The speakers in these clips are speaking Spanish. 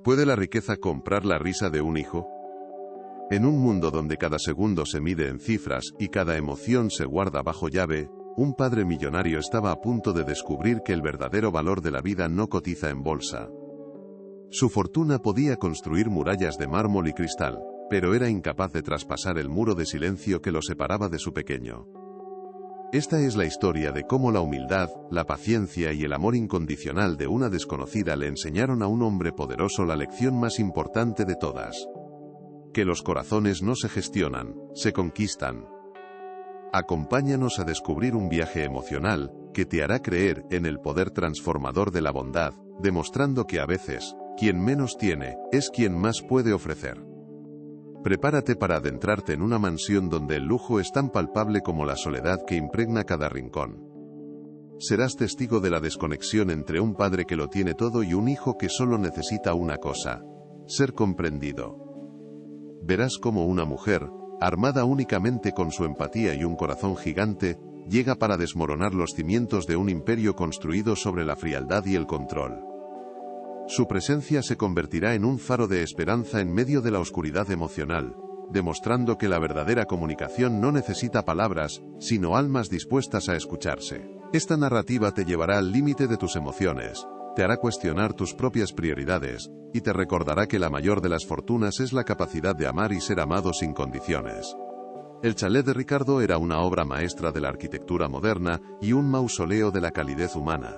¿Puede la riqueza comprar la risa de un hijo? En un mundo donde cada segundo se mide en cifras y cada emoción se guarda bajo llave, un padre millonario estaba a punto de descubrir que el verdadero valor de la vida no cotiza en bolsa. Su fortuna podía construir murallas de mármol y cristal, pero era incapaz de traspasar el muro de silencio que lo separaba de su pequeño. Esta es la historia de cómo la humildad, la paciencia y el amor incondicional de una desconocida le enseñaron a un hombre poderoso la lección más importante de todas. Que los corazones no se gestionan, se conquistan. Acompáñanos a descubrir un viaje emocional que te hará creer en el poder transformador de la bondad, demostrando que a veces, quien menos tiene, es quien más puede ofrecer. Prepárate para adentrarte en una mansión donde el lujo es tan palpable como la soledad que impregna cada rincón. Serás testigo de la desconexión entre un padre que lo tiene todo y un hijo que solo necesita una cosa: ser comprendido. Verás cómo una mujer, armada únicamente con su empatía y un corazón gigante, llega para desmoronar los cimientos de un imperio construido sobre la frialdad y el control. Su presencia se convertirá en un faro de esperanza en medio de la oscuridad emocional, demostrando que la verdadera comunicación no necesita palabras, sino almas dispuestas a escucharse. Esta narrativa te llevará al límite de tus emociones, te hará cuestionar tus propias prioridades, y te recordará que la mayor de las fortunas es la capacidad de amar y ser amado sin condiciones. El chalet de Ricardo era una obra maestra de la arquitectura moderna y un mausoleo de la calidez humana.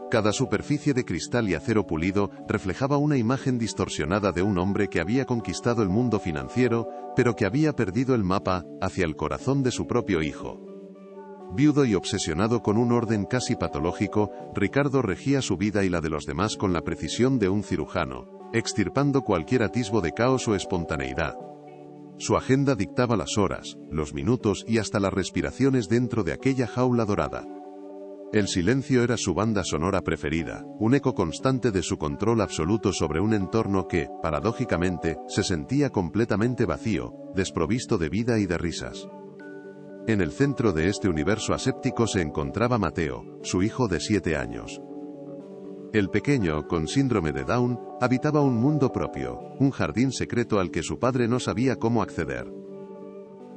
Cada superficie de cristal y acero pulido reflejaba una imagen distorsionada de un hombre que había conquistado el mundo financiero, pero que había perdido el mapa hacia el corazón de su propio hijo. Viudo y obsesionado con un orden casi patológico, Ricardo regía su vida y la de los demás con la precisión de un cirujano, extirpando cualquier atisbo de caos o espontaneidad. Su agenda dictaba las horas, los minutos y hasta las respiraciones dentro de aquella jaula dorada. El silencio era su banda sonora preferida, un eco constante de su control absoluto sobre un entorno que, paradójicamente, se sentía completamente vacío, desprovisto de vida y de risas. En el centro de este universo aséptico se encontraba Mateo, su hijo de 7 años. El pequeño, con síndrome de Down, habitaba un mundo propio, un jardín secreto al que su padre no sabía cómo acceder.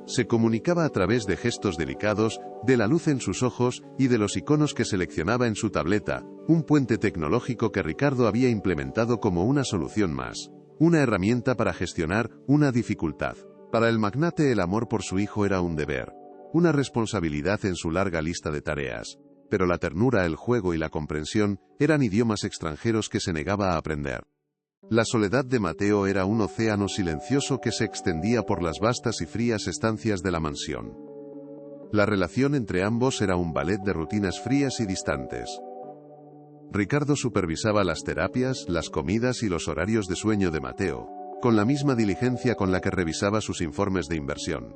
Se comunicaba a través de gestos delicados, de la luz en sus ojos y de los iconos que seleccionaba en su tableta, un puente tecnológico que Ricardo había implementado como una solución más, una herramienta para gestionar una dificultad. Para el magnate el amor por su hijo era un deber, una responsabilidad en su larga lista de tareas, pero la ternura, el juego y la comprensión eran idiomas extranjeros que se negaba a aprender. La soledad de Mateo era un océano silencioso que se extendía por las vastas y frías estancias de la mansión. La relación entre ambos era un ballet de rutinas frías y distantes. Ricardo supervisaba las terapias, las comidas y los horarios de sueño de Mateo, con la misma diligencia con la que revisaba sus informes de inversión.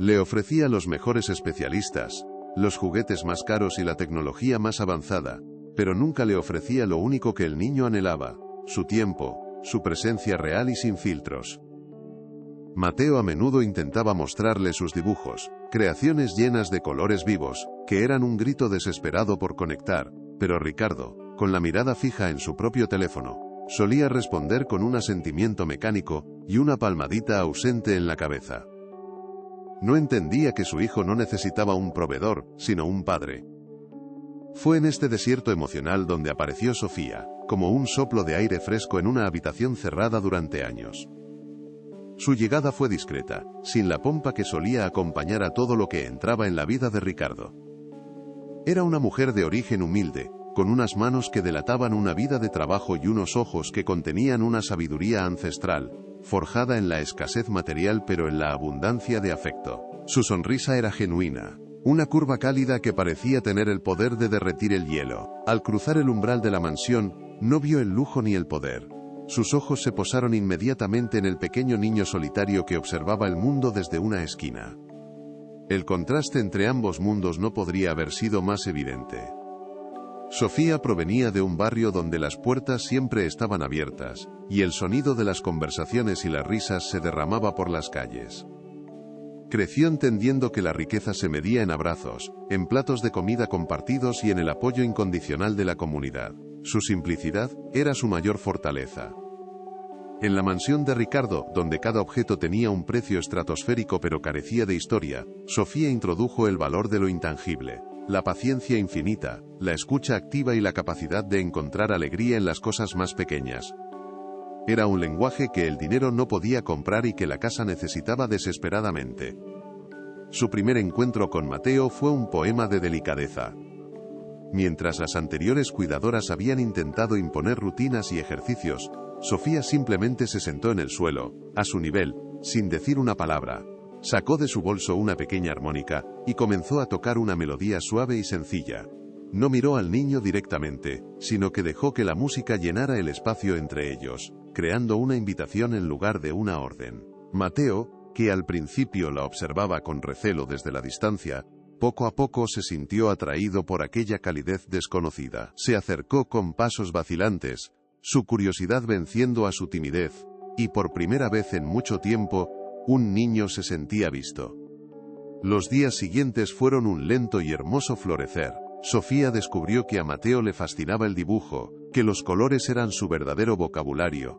Le ofrecía los mejores especialistas, los juguetes más caros y la tecnología más avanzada, pero nunca le ofrecía lo único que el niño anhelaba: su tiempo, su presencia real y sin filtros. Mateo a menudo intentaba mostrarle sus dibujos, creaciones llenas de colores vivos, que eran un grito desesperado por conectar, pero Ricardo, con la mirada fija en su propio teléfono, solía responder con un asentimiento mecánico y una palmadita ausente en la cabeza. No entendía que su hijo no necesitaba un proveedor, sino un padre. Fue en este desierto emocional donde apareció Sofía, como un soplo de aire fresco en una habitación cerrada durante años. Su llegada fue discreta, sin la pompa que solía acompañar a todo lo que entraba en la vida de Ricardo. Era una mujer de origen humilde, con unas manos que delataban una vida de trabajo y unos ojos que contenían una sabiduría ancestral, forjada en la escasez material pero en la abundancia de afecto. Su sonrisa era genuina, una curva cálida que parecía tener el poder de derretir el hielo. Al cruzar el umbral de la mansión, no vio el lujo ni el poder. Sus ojos se posaron inmediatamente en el pequeño niño solitario que observaba el mundo desde una esquina. El contraste entre ambos mundos no podría haber sido más evidente. Sofía provenía de un barrio donde las puertas siempre estaban abiertas, y el sonido de las conversaciones y las risas se derramaba por las calles. Creció entendiendo que la riqueza se medía en abrazos, en platos de comida compartidos y en el apoyo incondicional de la comunidad. Su simplicidad era su mayor fortaleza. En la mansión de Ricardo, donde cada objeto tenía un precio estratosférico pero carecía de historia, Sofía introdujo el valor de lo intangible, la paciencia infinita, la escucha activa y la capacidad de encontrar alegría en las cosas más pequeñas. Era un lenguaje que el dinero no podía comprar y que la casa necesitaba desesperadamente. Su primer encuentro con Mateo fue un poema de delicadeza. Mientras las anteriores cuidadoras habían intentado imponer rutinas y ejercicios, Sofía simplemente se sentó en el suelo, a su nivel, sin decir una palabra. Sacó de su bolso una pequeña armónica, y comenzó a tocar una melodía suave y sencilla. No miró al niño directamente, sino que dejó que la música llenara el espacio entre ellos, creando una invitación en lugar de una orden. Mateo, que al principio la observaba con recelo desde la distancia, poco a poco se sintió atraído por aquella calidez desconocida. Se acercó con pasos vacilantes, su curiosidad venciendo a su timidez, y por primera vez en mucho tiempo, un niño se sentía visto. Los días siguientes fueron un lento y hermoso florecer. Sofía descubrió que a Mateo le fascinaba el dibujo, que los colores eran su verdadero vocabulario.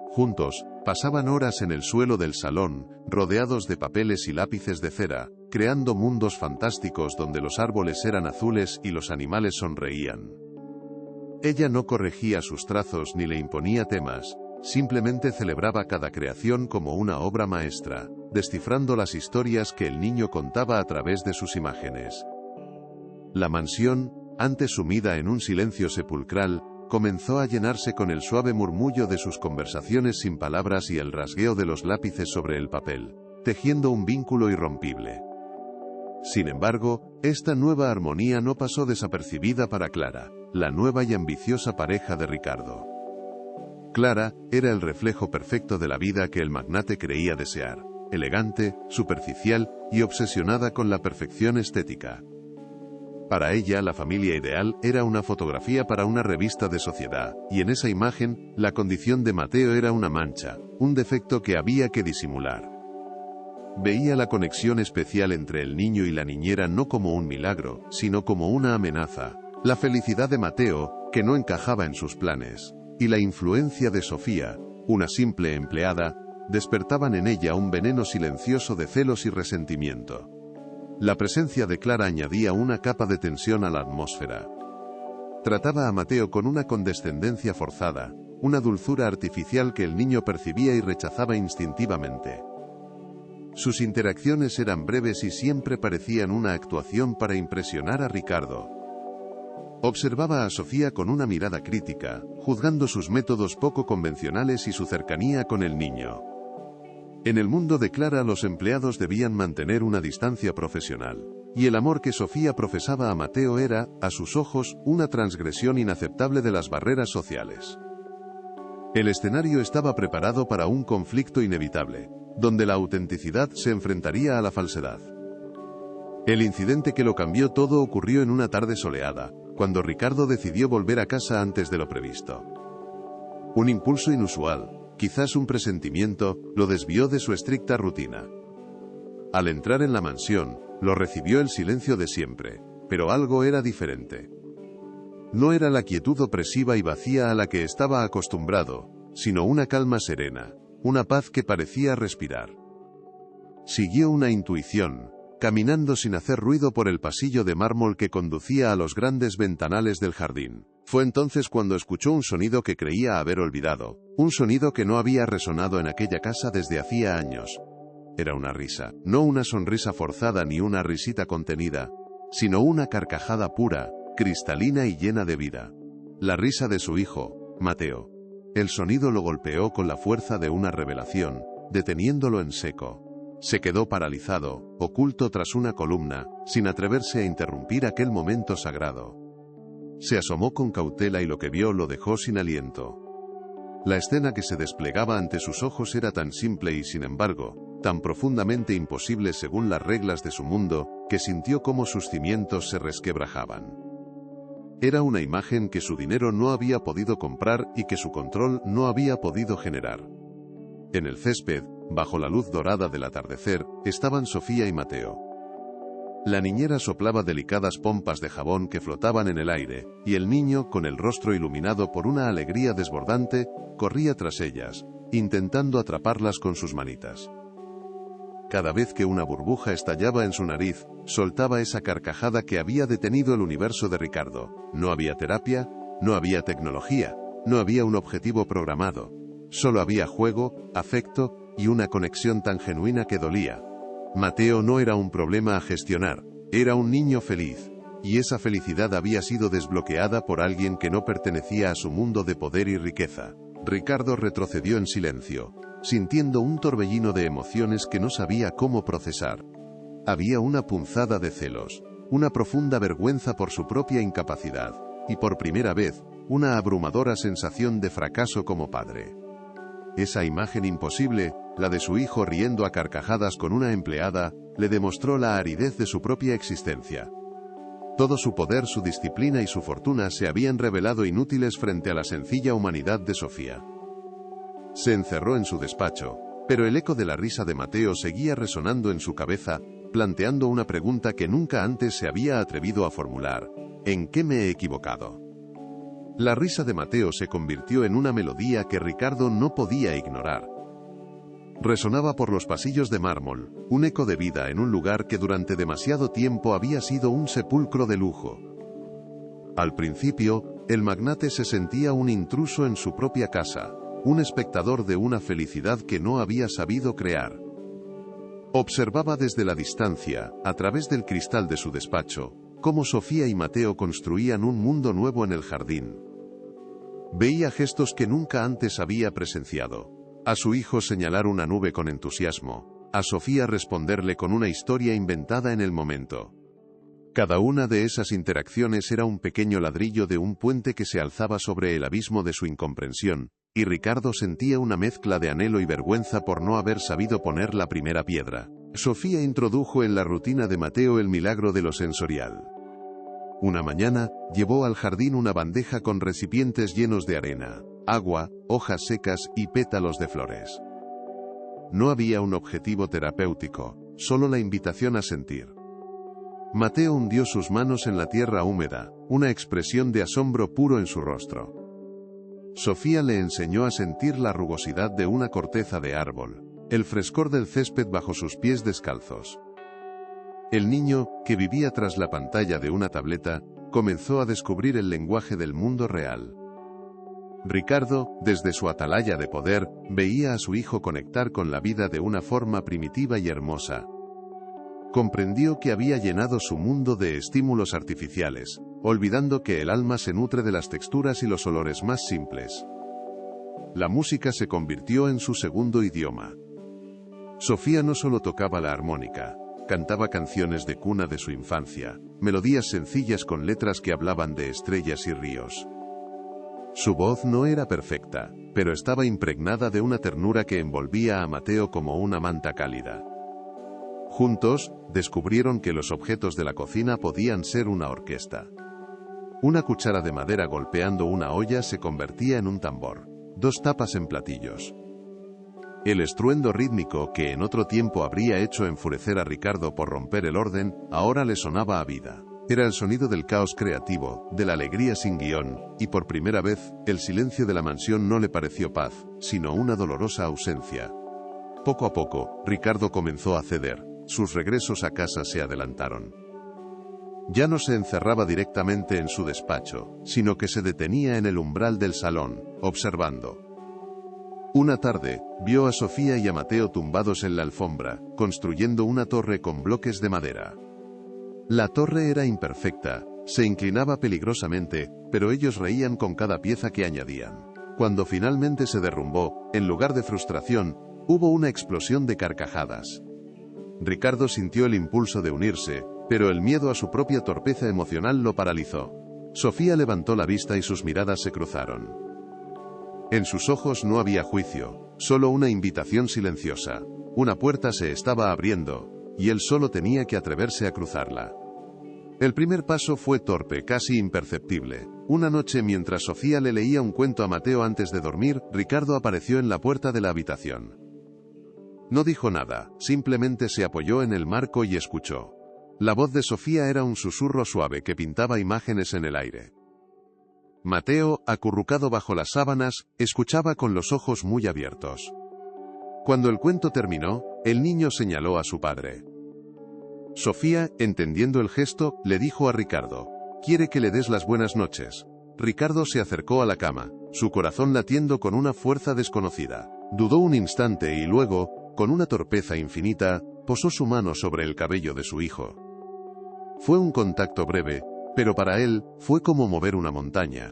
Juntos, pasaban horas en el suelo del salón, rodeados de papeles y lápices de cera, creando mundos fantásticos donde los árboles eran azules y los animales sonreían. Ella no corregía sus trazos ni le imponía temas, simplemente celebraba cada creación como una obra maestra, descifrando las historias que el niño contaba a través de sus imágenes. La mansión, antes sumida en un silencio sepulcral, comenzó a llenarse con el suave murmullo de sus conversaciones sin palabras y el rasgueo de los lápices sobre el papel, tejiendo un vínculo irrompible. Sin embargo, esta nueva armonía no pasó desapercibida para Clara, la nueva y ambiciosa pareja de Ricardo. Clara era el reflejo perfecto de la vida que el magnate creía desear, elegante, superficial y obsesionada con la perfección estética. Para ella, la familia ideal era una fotografía para una revista de sociedad, y en esa imagen, la condición de Mateo era una mancha, un defecto que había que disimular. Veía la conexión especial entre el niño y la niñera no como un milagro, sino como una amenaza. La felicidad de Mateo, que no encajaba en sus planes, y la influencia de Sofía, una simple empleada, despertaban en ella un veneno silencioso de celos y resentimiento. La presencia de Clara añadía una capa de tensión a la atmósfera. Trataba a Mateo con una condescendencia forzada, una dulzura artificial que el niño percibía y rechazaba instintivamente. Sus interacciones eran breves y siempre parecían una actuación para impresionar a Ricardo. Observaba a Sofía con una mirada crítica, juzgando sus métodos poco convencionales y su cercanía con el niño. En el mundo de Clara los empleados debían mantener una distancia profesional, y el amor que Sofía profesaba a Mateo era, a sus ojos, una transgresión inaceptable de las barreras sociales. El escenario estaba preparado para un conflicto inevitable, donde la autenticidad se enfrentaría a la falsedad. El incidente que lo cambió todo ocurrió en una tarde soleada, cuando Ricardo decidió volver a casa antes de lo previsto. Un impulso inusual, quizás un presentimiento, lo desvió de su estricta rutina. Al entrar en la mansión, lo recibió el silencio de siempre, pero algo era diferente. No era la quietud opresiva y vacía a la que estaba acostumbrado, sino una calma serena, una paz que parecía respirar. Siguió una intuición, caminando sin hacer ruido por el pasillo de mármol que conducía a los grandes ventanales del jardín. Fue entonces cuando escuchó un sonido que creía haber olvidado, un sonido que no había resonado en aquella casa desde hacía años. Era una risa, no una sonrisa forzada ni una risita contenida, sino una carcajada pura, cristalina y llena de vida. La risa de su hijo, Mateo. El sonido lo golpeó con la fuerza de una revelación, deteniéndolo en seco. Se quedó paralizado, oculto tras una columna, sin atreverse a interrumpir aquel momento sagrado. Se asomó con cautela y lo que vio lo dejó sin aliento. La escena que se desplegaba ante sus ojos era tan simple y sin embargo, tan profundamente imposible según las reglas de su mundo, que sintió cómo sus cimientos se resquebrajaban. Era una imagen que su dinero no había podido comprar y que su control no había podido generar. En el césped, bajo la luz dorada del atardecer, estaban Sofía y Mateo. La niñera soplaba delicadas pompas de jabón que flotaban en el aire, y el niño, con el rostro iluminado por una alegría desbordante, corría tras ellas, intentando atraparlas con sus manitas. Cada vez que una burbuja estallaba en su nariz, soltaba esa carcajada que había detenido el universo de Ricardo. No había terapia, no había tecnología, no había un objetivo programado. Solo había juego, afecto y una conexión tan genuina que dolía. Mateo no era un problema a gestionar, era un niño feliz, y esa felicidad había sido desbloqueada por alguien que no pertenecía a su mundo de poder y riqueza. Ricardo retrocedió en silencio, sintiendo un torbellino de emociones que no sabía cómo procesar. Había una punzada de celos, una profunda vergüenza por su propia incapacidad, y por primera vez, una abrumadora sensación de fracaso como padre. Esa imagen imposible, la de su hijo riendo a carcajadas con una empleada, le demostró la aridez de su propia existencia. Todo su poder, su disciplina y su fortuna se habían revelado inútiles frente a la sencilla humanidad de Sofía. Se encerró en su despacho, pero el eco de la risa de Mateo seguía resonando en su cabeza, planteando una pregunta que nunca antes se había atrevido a formular: ¿en qué me he equivocado? La risa de Mateo se convirtió en una melodía que Ricardo no podía ignorar. Resonaba por los pasillos de mármol, un eco de vida en un lugar que durante demasiado tiempo había sido un sepulcro de lujo. Al principio, el magnate se sentía un intruso en su propia casa, un espectador de una felicidad que no había sabido crear. Observaba desde la distancia, a través del cristal de su despacho, cómo Sofía y Mateo construían un mundo nuevo en el jardín. Veía gestos que nunca antes había presenciado. A su hijo señalar una nube con entusiasmo, a Sofía responderle con una historia inventada en el momento. Cada una de esas interacciones era un pequeño ladrillo de un puente que se alzaba sobre el abismo de su incomprensión, y Ricardo sentía una mezcla de anhelo y vergüenza por no haber sabido poner la primera piedra. Sofía introdujo en la rutina de Mateo el milagro de lo sensorial. Una mañana, llevó al jardín una bandeja con recipientes llenos de arena, agua, hojas secas y pétalos de flores. No había un objetivo terapéutico, solo la invitación a sentir. Mateo hundió sus manos en la tierra húmeda, una expresión de asombro puro en su rostro. Sofía le enseñó a sentir la rugosidad de una corteza de árbol, el frescor del césped bajo sus pies descalzos. El niño, que vivía tras la pantalla de una tableta, comenzó a descubrir el lenguaje del mundo real. Ricardo, desde su atalaya de poder, veía a su hijo conectar con la vida de una forma primitiva y hermosa. Comprendió que había llenado su mundo de estímulos artificiales, olvidando que el alma se nutre de las texturas y los olores más simples. La música se convirtió en su segundo idioma. Sofía no solo tocaba la armónica, cantaba canciones de cuna de su infancia, melodías sencillas con letras que hablaban de estrellas y ríos. Su voz no era perfecta, pero estaba impregnada de una ternura que envolvía a Mateo como una manta cálida. Juntos, descubrieron que los objetos de la cocina podían ser una orquesta. Una cuchara de madera golpeando una olla se convertía en un tambor, dos tapas en platillos. El estruendo rítmico que en otro tiempo habría hecho enfurecer a Ricardo por romper el orden, ahora le sonaba a vida. Era el sonido del caos creativo, de la alegría sin guión, y por primera vez, el silencio de la mansión no le pareció paz, sino una dolorosa ausencia. Poco a poco, Ricardo comenzó a ceder, sus regresos a casa se adelantaron. Ya no se encerraba directamente en su despacho, sino que se detenía en el umbral del salón, observando. Una tarde, vio a Sofía y a Mateo tumbados en la alfombra, construyendo una torre con bloques de madera. La torre era imperfecta, se inclinaba peligrosamente, pero ellos reían con cada pieza que añadían. Cuando finalmente se derrumbó, en lugar de frustración, hubo una explosión de carcajadas. Ricardo sintió el impulso de unirse, pero el miedo a su propia torpeza emocional lo paralizó. Sofía levantó la vista y sus miradas se cruzaron. En sus ojos no había juicio, solo una invitación silenciosa. Una puerta se estaba abriendo, y él solo tenía que atreverse a cruzarla. El primer paso fue torpe, casi imperceptible. Una noche mientras Sofía le leía un cuento a Mateo antes de dormir, Ricardo apareció en la puerta de la habitación. No dijo nada, simplemente se apoyó en el marco y escuchó. La voz de Sofía era un susurro suave que pintaba imágenes en el aire. Mateo, acurrucado bajo las sábanas, escuchaba con los ojos muy abiertos. Cuando el cuento terminó, el niño señaló a su padre. Sofía, entendiendo el gesto, le dijo a Ricardo: «Quiere que le des las buenas noches». Ricardo se acercó a la cama, su corazón latiendo con una fuerza desconocida. Dudó un instante y luego, con una torpeza infinita, posó su mano sobre el cabello de su hijo. Fue un contacto breve, pero para él, fue como mover una montaña.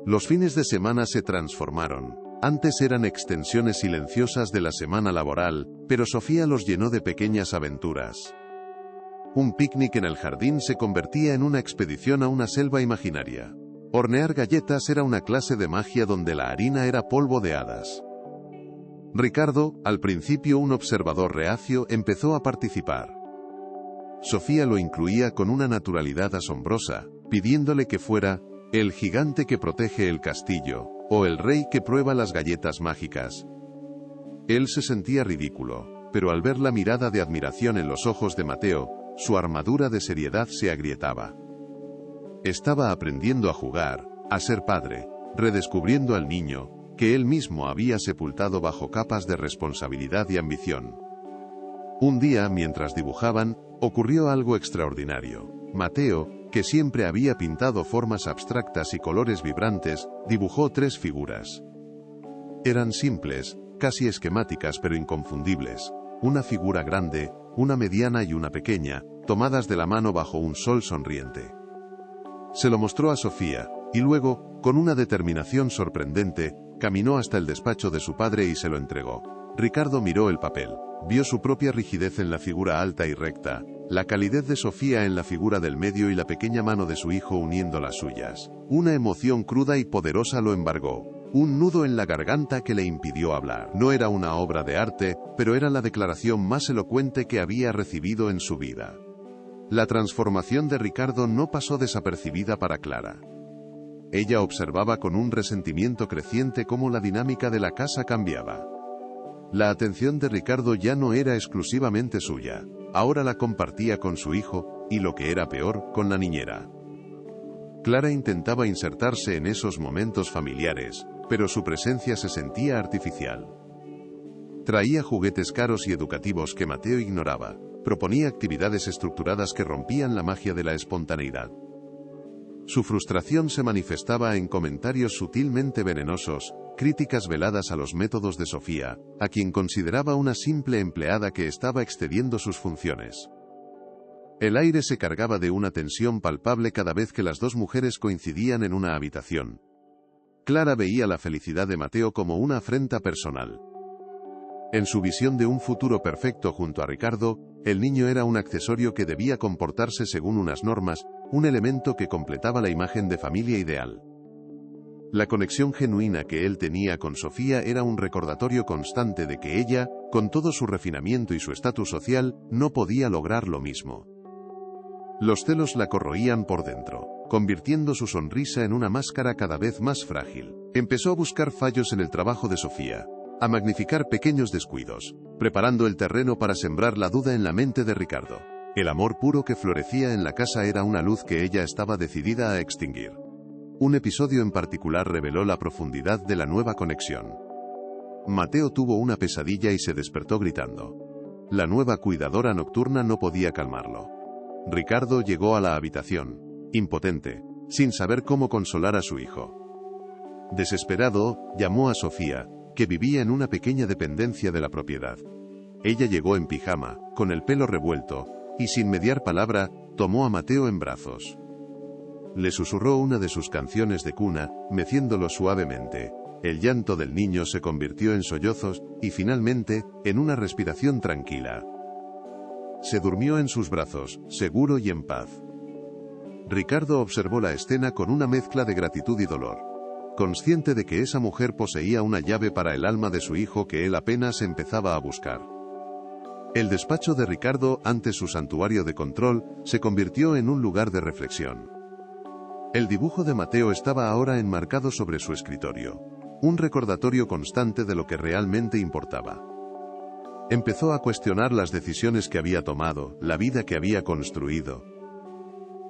Los fines de semana se transformaron. Antes eran extensiones silenciosas de la semana laboral, pero Sofía los llenó de pequeñas aventuras. Un picnic en el jardín se convertía en una expedición a una selva imaginaria. Hornear galletas era una clase de magia donde la harina era polvo de hadas. Ricardo, al principio un observador reacio, empezó a participar. Sofía lo incluía con una naturalidad asombrosa, pidiéndole que fuera el gigante que protege el castillo, o el rey que prueba las galletas mágicas. Él se sentía ridículo, pero al ver la mirada de admiración en los ojos de Mateo, su armadura de seriedad se agrietaba. Estaba aprendiendo a jugar, a ser padre, redescubriendo al niño, que él mismo había sepultado bajo capas de responsabilidad y ambición. Un día, mientras dibujaban, ocurrió algo extraordinario. Mateo, que siempre había pintado formas abstractas y colores vibrantes, dibujó 3 figuras. Eran simples, casi esquemáticas pero inconfundibles. Una figura grande, una mediana y una pequeña, tomadas de la mano bajo un sol sonriente. Se lo mostró a Sofía, y luego, con una determinación sorprendente, caminó hasta el despacho de su padre y se lo entregó. Ricardo miró el papel. Vio su propia rigidez en la figura alta y recta, la calidez de Sofía en la figura del medio y la pequeña mano de su hijo uniendo las suyas. Una emoción cruda y poderosa lo embargó, un nudo en la garganta que le impidió hablar. No era una obra de arte, pero era la declaración más elocuente que había recibido en su vida. La transformación de Ricardo no pasó desapercibida para Clara. Ella observaba con un resentimiento creciente cómo la dinámica de la casa cambiaba. La atención de Ricardo ya no era exclusivamente suya, ahora la compartía con su hijo, y lo que era peor, con la niñera. Clara intentaba insertarse en esos momentos familiares, pero su presencia se sentía artificial. Traía juguetes caros y educativos que Mateo ignoraba, proponía actividades estructuradas que rompían la magia de la espontaneidad. Su frustración se manifestaba en comentarios sutilmente venenosos, críticas veladas a los métodos de Sofía, a quien consideraba una simple empleada que estaba excediendo sus funciones. El aire se cargaba de una tensión palpable cada vez que las dos mujeres coincidían en una habitación. Clara veía la felicidad de Mateo como una afrenta personal. En su visión de un futuro perfecto junto a Ricardo, el niño era un accesorio que debía comportarse según unas normas, un elemento que completaba la imagen de familia ideal. La conexión genuina que él tenía con Sofía era un recordatorio constante de que ella, con todo su refinamiento y su estatus social, no podía lograr lo mismo. Los celos la corroían por dentro, convirtiendo su sonrisa en una máscara cada vez más frágil. Empezó a buscar fallos en el trabajo de Sofía, a magnificar pequeños descuidos, preparando el terreno para sembrar la duda en la mente de Ricardo. El amor puro que florecía en la casa era una luz que ella estaba decidida a extinguir. Un episodio en particular reveló la profundidad de la nueva conexión. Mateo tuvo una pesadilla y se despertó gritando. La nueva cuidadora nocturna no podía calmarlo. Ricardo llegó a la habitación, impotente, sin saber cómo consolar a su hijo. Desesperado, llamó a Sofía, que vivía en una pequeña dependencia de la propiedad. Ella llegó en pijama, con el pelo revuelto, y sin mediar palabra, tomó a Mateo en brazos. Le susurró una de sus canciones de cuna, meciéndolo suavemente. El llanto del niño se convirtió en sollozos, y finalmente, en una respiración tranquila. Se durmió en sus brazos, seguro y en paz. Ricardo observó la escena con una mezcla de gratitud y dolor. Consciente de que esa mujer poseía una llave para el alma de su hijo que él apenas empezaba a buscar. El despacho de Ricardo, ante su santuario de control, se convirtió en un lugar de reflexión. El dibujo de Mateo estaba ahora enmarcado sobre su escritorio, un recordatorio constante de lo que realmente importaba. Empezó a cuestionar las decisiones que había tomado, la vida que había construido.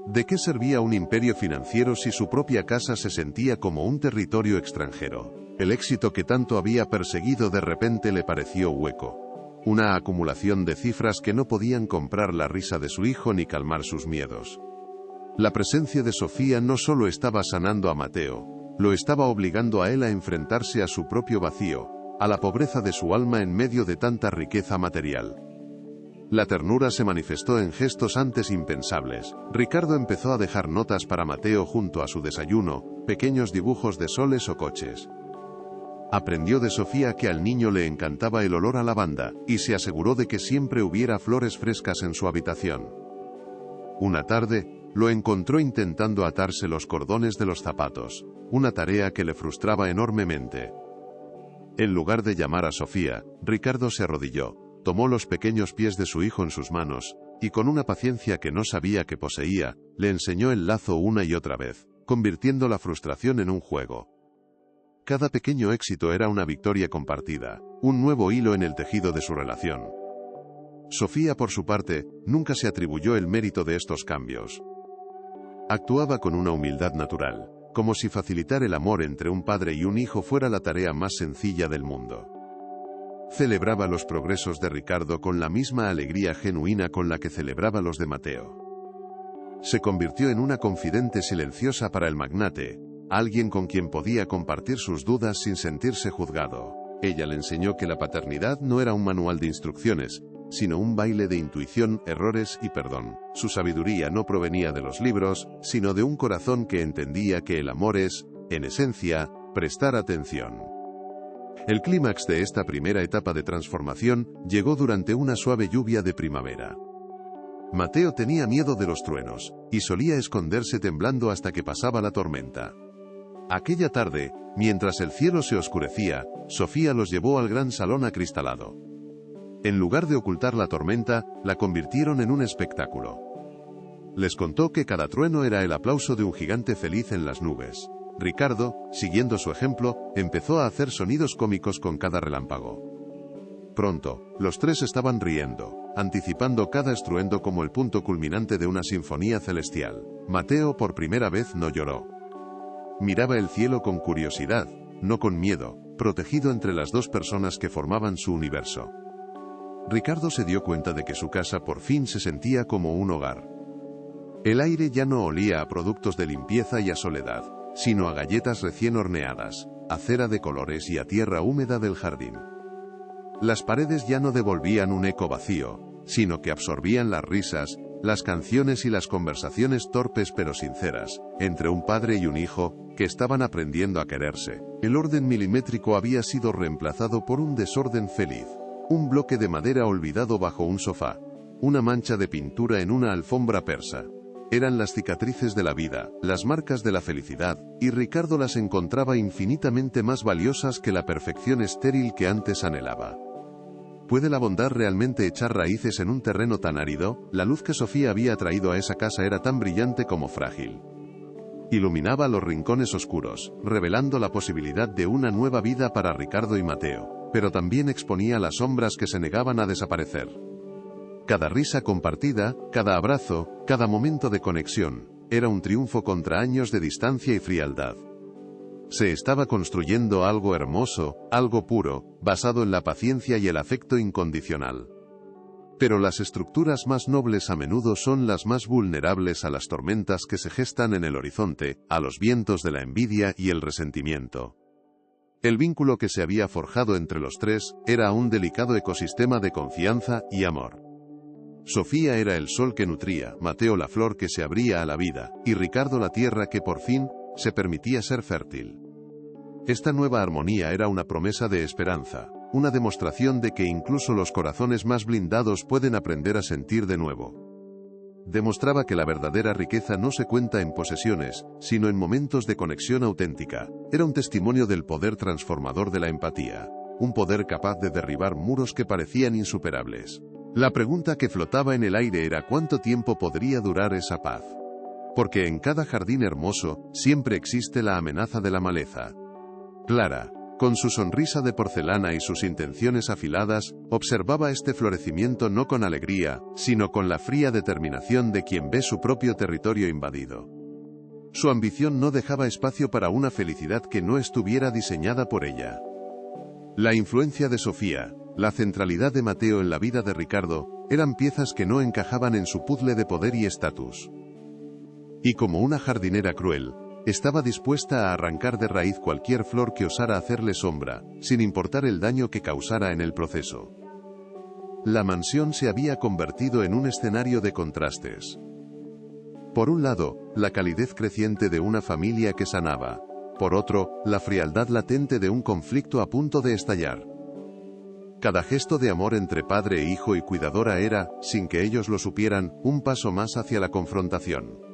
¿De qué servía un imperio financiero si su propia casa se sentía como un territorio extranjero? El éxito que tanto había perseguido de repente le pareció hueco. Una acumulación de cifras que no podían comprar la risa de su hijo ni calmar sus miedos. La presencia de Sofía no solo estaba sanando a Mateo, lo estaba obligando a él a enfrentarse a su propio vacío, a la pobreza de su alma en medio de tanta riqueza material. La ternura se manifestó en gestos antes impensables. Ricardo empezó a dejar notas para Mateo junto a su desayuno, pequeños dibujos de soles o coches. Aprendió de Sofía que al niño le encantaba el olor a lavanda, y se aseguró de que siempre hubiera flores frescas en su habitación. Una tarde, lo encontró intentando atarse los cordones de los zapatos, una tarea que le frustraba enormemente. En lugar de llamar a Sofía, Ricardo se arrodilló, tomó los pequeños pies de su hijo en sus manos, y con una paciencia que no sabía que poseía, le enseñó el lazo una y otra vez, convirtiendo la frustración en un juego. Cada pequeño éxito era una victoria compartida, un nuevo hilo en el tejido de su relación. Sofía, por su parte, nunca se atribuyó el mérito de estos cambios. Actuaba con una humildad natural, como si facilitar el amor entre un padre y un hijo fuera la tarea más sencilla del mundo. Celebraba los progresos de Ricardo con la misma alegría genuina con la que celebraba los de Mateo. Se convirtió en una confidente silenciosa para el magnate, alguien con quien podía compartir sus dudas sin sentirse juzgado. Ella le enseñó que la paternidad no era un manual de instrucciones, sino un baile de intuición, errores y perdón. Su sabiduría no provenía de los libros, sino de un corazón que entendía que el amor es, en esencia, prestar atención. El clímax de esta primera etapa de transformación llegó durante una suave lluvia de primavera. Mateo tenía miedo de los truenos, y solía esconderse temblando hasta que pasaba la tormenta. Aquella tarde, mientras el cielo se oscurecía, Sofía los llevó al gran salón acristalado. En lugar de ocultar la tormenta, la convirtieron en un espectáculo. Les contó que cada trueno era el aplauso de un gigante feliz en las nubes. Ricardo, siguiendo su ejemplo, empezó a hacer sonidos cómicos con cada relámpago. Pronto, los tres estaban riendo, anticipando cada estruendo como el punto culminante de una sinfonía celestial. Mateo por primera vez no lloró. Miraba el cielo con curiosidad, no con miedo, protegido entre las dos personas que formaban su universo. Ricardo se dio cuenta de que su casa por fin se sentía como un hogar. El aire ya no olía a productos de limpieza y a soledad, sino a galletas recién horneadas, a cera de colores y a tierra húmeda del jardín. Las paredes ya no devolvían un eco vacío, sino que absorbían las risas, las canciones y las conversaciones torpes pero sinceras, entre un padre y un hijo, que estaban aprendiendo a quererse. El orden milimétrico había sido reemplazado por un desorden feliz. Un bloque de madera olvidado bajo un sofá, una mancha de pintura en una alfombra persa. Eran las cicatrices de la vida, las marcas de la felicidad, y Ricardo las encontraba infinitamente más valiosas que la perfección estéril que antes anhelaba. ¿Puede la bondad realmente echar raíces en un terreno tan árido? La luz que Sofía había traído a esa casa era tan brillante como frágil. Iluminaba los rincones oscuros, revelando la posibilidad de una nueva vida para Ricardo y Mateo, pero también exponía las sombras que se negaban a desaparecer. Cada risa compartida, cada abrazo, cada momento de conexión, era un triunfo contra años de distancia y frialdad. Se estaba construyendo algo hermoso, algo puro, basado en la paciencia y el afecto incondicional. Pero las estructuras más nobles a menudo son las más vulnerables a las tormentas que se gestan en el horizonte, a los vientos de la envidia y el resentimiento. El vínculo que se había forjado entre los tres era un delicado ecosistema de confianza y amor. Sofía era el sol que nutría, Mateo la flor que se abría a la vida, y Ricardo la tierra que por fin se permitía ser fértil. Esta nueva armonía era una promesa de esperanza, una demostración de que incluso los corazones más blindados pueden aprender a sentir de nuevo. Demostraba que la verdadera riqueza no se cuenta en posesiones, sino en momentos de conexión auténtica. Era un testimonio del poder transformador de la empatía, un poder capaz de derribar muros que parecían insuperables. La pregunta que flotaba en el aire era ¿cuánto tiempo podría durar esa paz? Porque en cada jardín hermoso, siempre existe la amenaza de la maleza. Clara, Con su sonrisa de porcelana y sus intenciones afiladas, observaba este florecimiento no con alegría, sino con la fría determinación de quien ve su propio territorio invadido. Su ambición no dejaba espacio para una felicidad que no estuviera diseñada por ella. La influencia de Sofía, la centralidad de Mateo en la vida de Ricardo, eran piezas que no encajaban en su puzzle de poder y estatus. Y como una jardinera cruel, estaba dispuesta a arrancar de raíz cualquier flor que osara hacerle sombra, sin importar el daño que causara en el proceso. La mansión se había convertido en un escenario de contrastes. Por un lado, la calidez creciente de una familia que sanaba. Por otro, la frialdad latente de un conflicto a punto de estallar. Cada gesto de amor entre padre e hijo y cuidadora era, sin que ellos lo supieran, un paso más hacia la confrontación.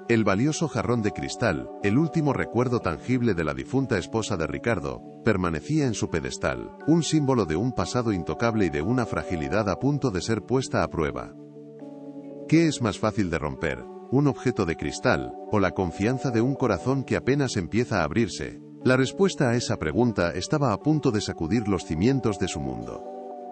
El valioso jarrón de cristal, el último recuerdo tangible de la difunta esposa de Ricardo, permanecía en su pedestal, un símbolo de un pasado intocable y de una fragilidad a punto de ser puesta a prueba. ¿Qué es más fácil de romper, un objeto de cristal, o la confianza de un corazón que apenas empieza a abrirse? La respuesta a esa pregunta estaba a punto de sacudir los cimientos de su mundo,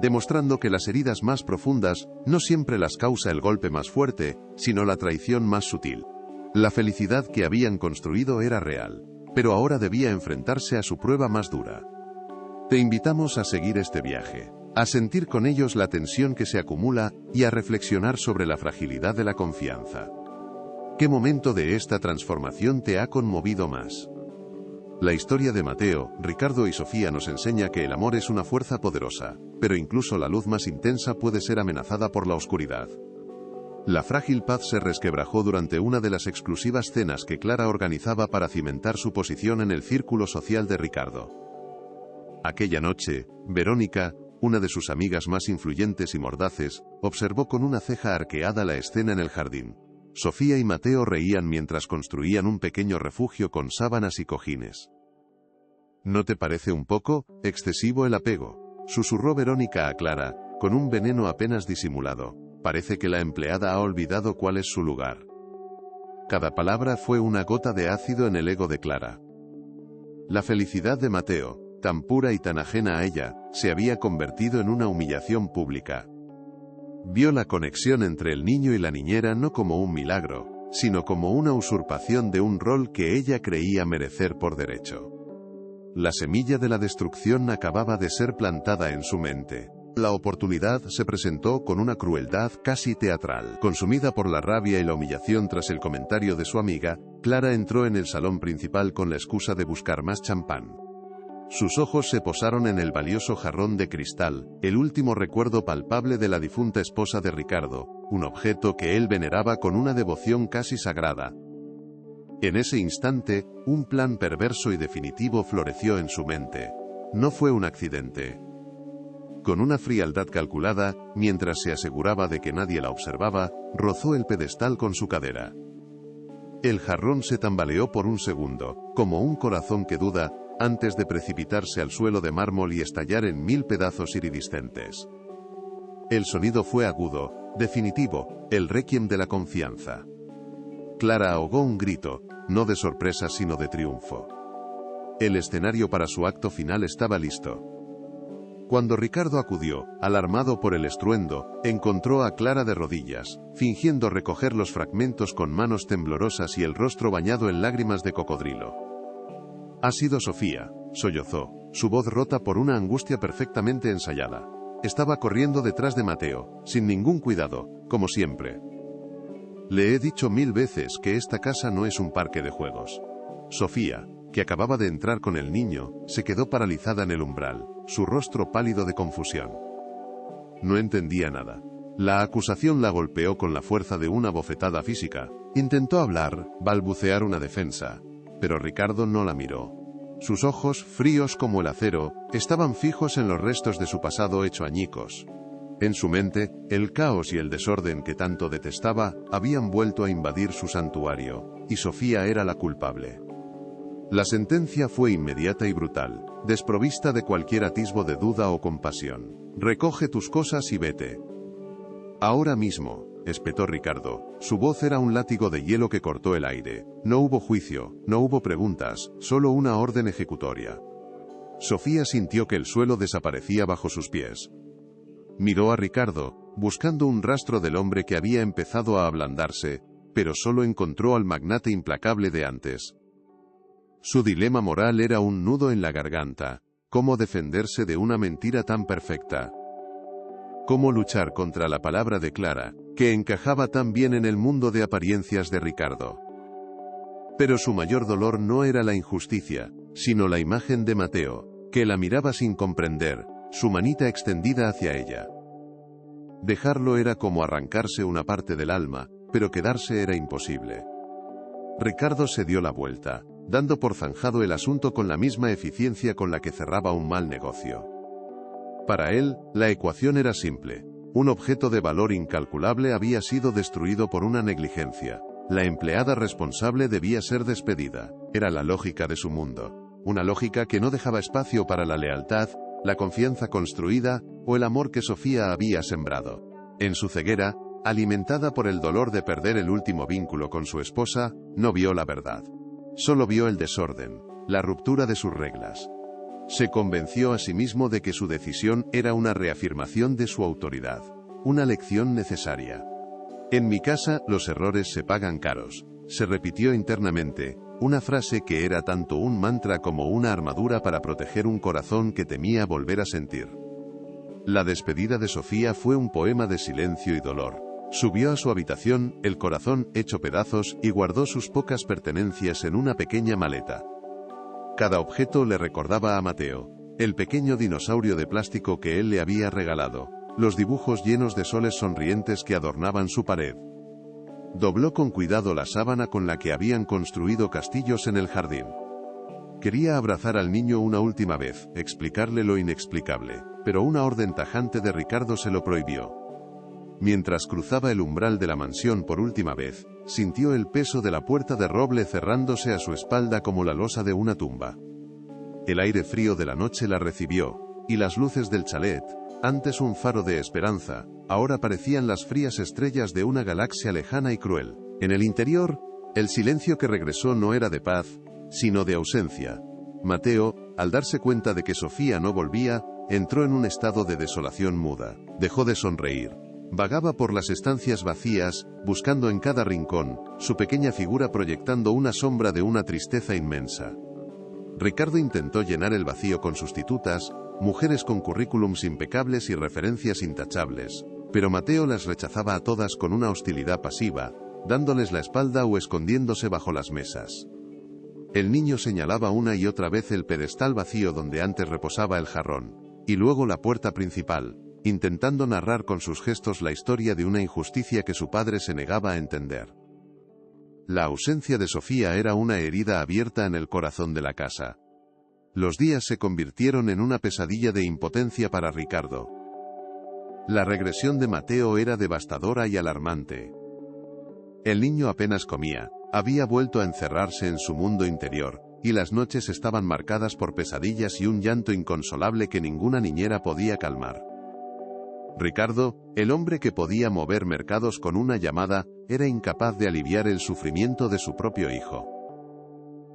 demostrando que las heridas más profundas no siempre las causa el golpe más fuerte, sino la traición más sutil. La felicidad que habían construido era real, pero ahora debía enfrentarse a su prueba más dura. Te invitamos a seguir este viaje, a sentir con ellos la tensión que se acumula y a reflexionar sobre la fragilidad de la confianza. ¿Qué momento de esta transformación te ha conmovido más? La historia de Mateo, Ricardo y Sofía nos enseña que el amor es una fuerza poderosa, pero incluso la luz más intensa puede ser amenazada por la oscuridad. La frágil paz se resquebrajó durante una de las exclusivas cenas que Clara organizaba para cimentar su posición en el círculo social de Ricardo. Aquella noche, Verónica, una de sus amigas más influyentes y mordaces, observó con una ceja arqueada la escena en el jardín. Sofía y Mateo reían mientras construían un pequeño refugio con sábanas y cojines. ¿No te parece un poco excesivo el apego?, susurró Verónica a Clara, con un veneno apenas disimulado. Parece que la empleada ha olvidado cuál es su lugar. Cada palabra fue una gota de ácido en el ego de Clara. La felicidad de Mateo, tan pura y tan ajena a ella, se había convertido en una humillación pública. Vio la conexión entre el niño y la niñera no como un milagro, sino como una usurpación de un rol que ella creía merecer por derecho. La semilla de la destrucción acababa de ser plantada en su mente. La oportunidad se presentó con una crueldad casi teatral. Consumida por la rabia y la humillación tras el comentario de su amiga, Clara entró en el salón principal con la excusa de buscar más champán. Sus ojos se posaron en el valioso jarrón de cristal, el último recuerdo palpable de la difunta esposa de Ricardo, un objeto que él veneraba con una devoción casi sagrada. En ese instante, un plan perverso y definitivo floreció en su mente. No fue un accidente. Con una frialdad calculada, mientras se aseguraba de que nadie la observaba, rozó el pedestal con su cadera. El jarrón se tambaleó por un segundo, como un corazón que duda, antes de precipitarse al suelo de mármol y estallar en 1000 pedazos iridiscentes. El sonido fue agudo, definitivo, el requiem de la confianza. Clara ahogó un grito, no de sorpresa sino de triunfo. El escenario para su acto final estaba listo. Cuando Ricardo acudió, alarmado por el estruendo, encontró a Clara de rodillas, fingiendo recoger los fragmentos con manos temblorosas y el rostro bañado en lágrimas de cocodrilo. «Ha sido Sofía», sollozó, su voz rota por una angustia perfectamente ensayada. Estaba corriendo detrás de Mateo, sin ningún cuidado, como siempre. «Le he dicho 1000 veces que esta casa no es un parque de juegos». Sofía, que acababa de entrar con el niño, se quedó paralizada en el umbral, su rostro pálido de confusión. No entendía nada. La acusación la golpeó con la fuerza de una bofetada física. Intentó hablar, balbucear una defensa, pero Ricardo no la miró. Sus ojos, fríos como el acero, estaban fijos en los restos de su pasado hecho añicos. En su mente, el caos y el desorden que tanto detestaba, habían vuelto a invadir su santuario, y Sofía era la culpable. La sentencia fue inmediata y brutal, desprovista de cualquier atisbo de duda o compasión. «Recoge tus cosas y vete». «Ahora mismo», espetó Ricardo. Su voz era un látigo de hielo que cortó el aire. No hubo juicio, no hubo preguntas, solo una orden ejecutoria. Sofía sintió que el suelo desaparecía bajo sus pies. Miró a Ricardo, buscando un rastro del hombre que había empezado a ablandarse, pero solo encontró al magnate implacable de antes. Su dilema moral era un nudo en la garganta. ¿Cómo defenderse de una mentira tan perfecta? ¿Cómo luchar contra la palabra de Clara, que encajaba tan bien en el mundo de apariencias de Ricardo? Pero su mayor dolor no era la injusticia, sino la imagen de Mateo, que la miraba sin comprender, su manita extendida hacia ella. Dejarlo era como arrancarse una parte del alma, pero quedarse era imposible. Ricardo se dio la vuelta, dando por zanjado el asunto con la misma eficiencia con la que cerraba un mal negocio. Para él, la ecuación era simple. Un objeto de valor incalculable había sido destruido por una negligencia. La empleada responsable debía ser despedida. Era la lógica de su mundo. Una lógica que no dejaba espacio para la lealtad, la confianza construida, o el amor que Sofía había sembrado. En su ceguera, alimentada por el dolor de perder el último vínculo con su esposa, no vio la verdad. Solo vio el desorden, la ruptura de sus reglas. Se convenció a sí mismo de que su decisión era una reafirmación de su autoridad. Una lección necesaria. En mi casa, los errores se pagan caros. Se repitió internamente, una frase que era tanto un mantra como una armadura para proteger un corazón que temía volver a sentir. La despedida de Sofía fue un poema de silencio y dolor. Subió a su habitación, el corazón hecho pedazos, y guardó sus pocas pertenencias en una pequeña maleta. Cada objeto le recordaba a Mateo, el pequeño dinosaurio de plástico que él le había regalado, los dibujos llenos de soles sonrientes que adornaban su pared. Dobló con cuidado la sábana con la que habían construido castillos en el jardín. Quería abrazar al niño una última vez, explicarle lo inexplicable, pero una orden tajante de Ricardo se lo prohibió. Mientras cruzaba el umbral de la mansión por última vez, sintió el peso de la puerta de roble cerrándose a su espalda como la losa de una tumba. El aire frío de la noche la recibió, y las luces del chalet, antes un faro de esperanza, ahora parecían las frías estrellas de una galaxia lejana y cruel. En el interior, el silencio que regresó no era de paz, sino de ausencia. Mateo, al darse cuenta de que Sofía no volvía, entró en un estado de desolación muda. Dejó de sonreír. Vagaba por las estancias vacías, buscando en cada rincón, su pequeña figura proyectando una sombra de una tristeza inmensa. Ricardo intentó llenar el vacío con sustitutas, mujeres con currículums impecables y referencias intachables, pero Mateo las rechazaba a todas con una hostilidad pasiva, dándoles la espalda o escondiéndose bajo las mesas. El niño señalaba una y otra vez el pedestal vacío donde antes reposaba el jarrón, y luego la puerta principal, intentando narrar con sus gestos la historia de una injusticia que su padre se negaba a entender. La ausencia de Sofía era una herida abierta en el corazón de la casa. Los días se convirtieron en una pesadilla de impotencia para Ricardo. La regresión de Mateo era devastadora y alarmante. El niño apenas comía, había vuelto a encerrarse en su mundo interior, y las noches estaban marcadas por pesadillas y un llanto inconsolable que ninguna niñera podía calmar. Ricardo, el hombre que podía mover mercados con una llamada, era incapaz de aliviar el sufrimiento de su propio hijo.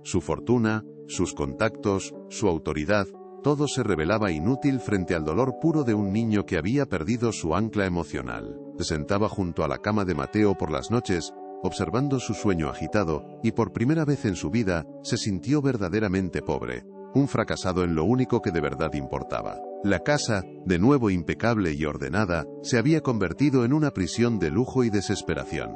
Su fortuna, sus contactos, su autoridad, todo se revelaba inútil frente al dolor puro de un niño que había perdido su ancla emocional. Se sentaba junto a la cama de Mateo por las noches, observando su sueño agitado, y por primera vez en su vida, se sintió verdaderamente pobre, un fracasado en lo único que de verdad importaba. La casa, de nuevo impecable y ordenada, se había convertido en una prisión de lujo y desesperación.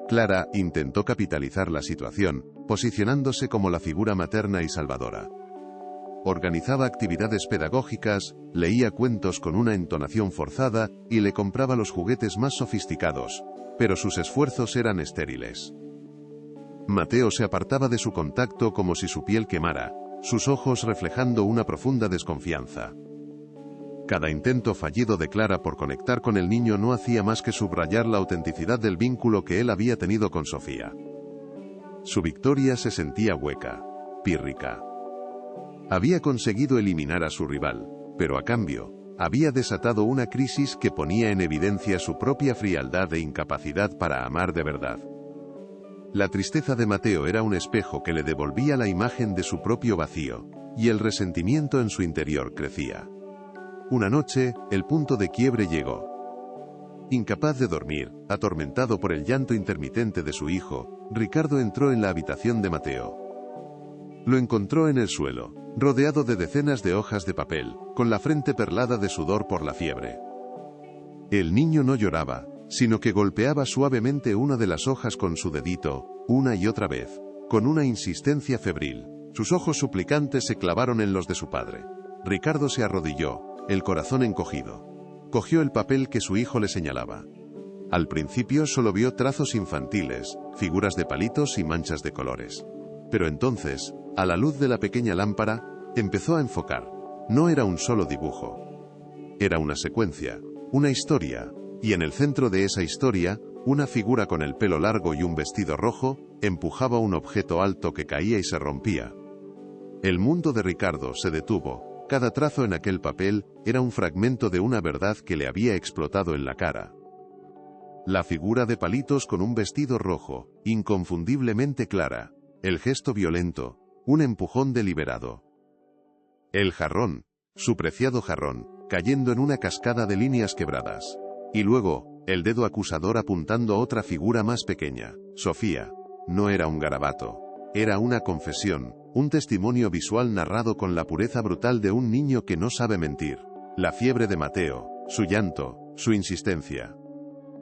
Clara intentó capitalizar la situación, posicionándose como la figura materna y salvadora. Organizaba actividades pedagógicas, leía cuentos con una entonación forzada, y le compraba los juguetes más sofisticados, pero sus esfuerzos eran estériles. Mateo se apartaba de su contacto como si su piel quemara, sus ojos reflejando una profunda desconfianza. Cada intento fallido de Clara por conectar con el niño no hacía más que subrayar la autenticidad del vínculo que él había tenido con Sofía. Su victoria se sentía hueca, pírrica. Había conseguido eliminar a su rival, pero a cambio, había desatado una crisis que ponía en evidencia su propia frialdad e incapacidad para amar de verdad. La tristeza de Mateo era un espejo que le devolvía la imagen de su propio vacío. y el resentimiento en su interior crecía. Una noche, el punto de quiebre llegó. Incapaz de dormir, atormentado por el llanto intermitente de su hijo, Ricardo entró en la habitación de Mateo. Lo encontró en el suelo, rodeado de decenas de hojas de papel, con la frente perlada de sudor por la fiebre. El niño no lloraba, sino que golpeaba suavemente una de las hojas con su dedito, una y otra vez, con una insistencia febril. Sus ojos suplicantes se clavaron en los de su padre. Ricardo se arrodilló, el corazón encogido. Cogió el papel que su hijo le señalaba. Al principio solo vio trazos infantiles, figuras de palitos y manchas de colores. Pero entonces, a la luz de la pequeña lámpara, empezó a enfocar. No era un solo dibujo. Era una secuencia, una historia, y en el centro de esa historia, una figura con el pelo largo y un vestido rojo, empujaba un objeto alto que caía y se rompía. El mundo de Ricardo se detuvo. Cada trazo en aquel papel era un fragmento de una verdad que le había explotado en la cara. La figura de palitos con un vestido rojo, inconfundiblemente clara. El gesto violento, un empujón deliberado. El jarrón, su preciado jarrón, cayendo en una cascada de líneas quebradas. Y luego, el dedo acusador apuntando a otra figura más pequeña, Sofía. No era un garabato. Era una confesión, un testimonio visual narrado con la pureza brutal de un niño que no sabe mentir. La fiebre de Mateo, su llanto, su insistencia.